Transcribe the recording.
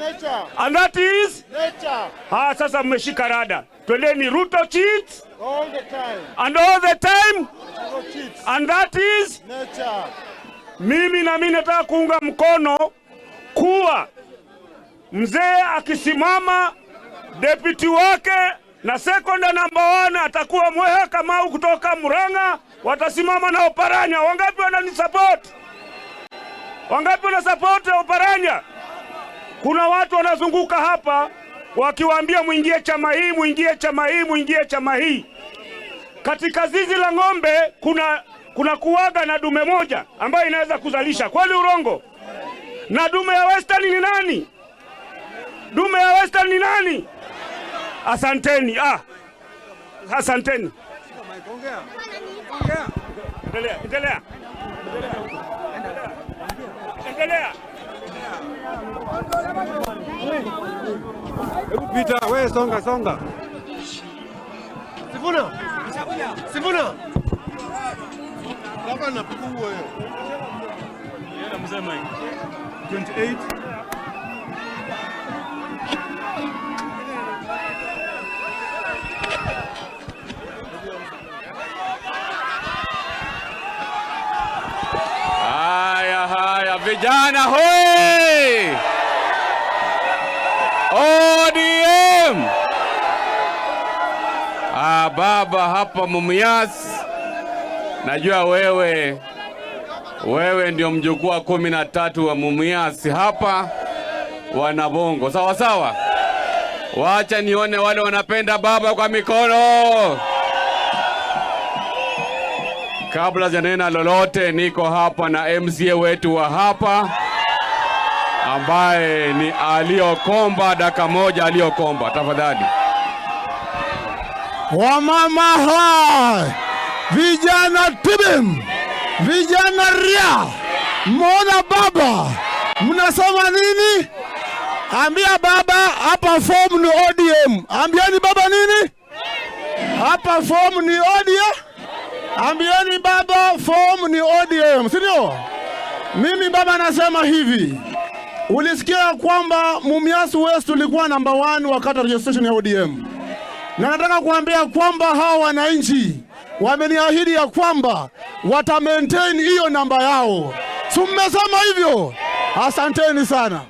nature. And that is? Nature. Sasa mmeshika rada. Twendeni, Ruto cheats. All the time. And all the time? Ruto cheats. And that is? Nature. Mimi nataka kuunga mkono kuwa mzee akisimama deputy wake na second number 1 atakuwa Mweha Kamau kutoka Murang'a, watasimama na Oparanya. Wangapi wananisupport? Wangapi wanasupport Oparanya? Kuna watu wanazunguka hapa wakiwaambia muingie chama hii, muingie chama hii, muingie chama hii. Katika zizi la ng'ombe kuna kuwaga na dume moja ambayo inaweza kuzalisha. Kweli urongo? Na dume ya Western ni nani? Dume ya Western ni nani? Asanteni. Asanteni. Endelea. Hebu pita, wewe songa. Sifuna. Baba napigwa wewe. Yeye mzee 28. Haya vijana hoi! ODM! Baba hapa Mumias, najua wewe ndio mjukuu wa 13 wa Mumias hapa wanabongo. Sawa. Wacha nione wale wanapenda baba kwa mikono. Kabla janena lolote, niko hapa na MCA wetu wa hapa ambaye ni Aliokomba. Dakika moja Aliokomba, tafadhali. Wamama hai, vijana tibim, vijana ria, mona baba, mnasema nini? Ambia baba hapa form ni ODM. Ambieni baba nini? Hapa form ni ODM. Ambieni baba form ni ODM, sindio? Mimi baba nasema hivi. Ulisikia kwamba Mumias West tulikuwa number 1 wakati registration ya ODM. Na nataka kuambia kwamba hawa wananchi wameniahidi ya kwamba wata maintain hiyo namba yao. Si mmesema hivyo? Asanteni sana.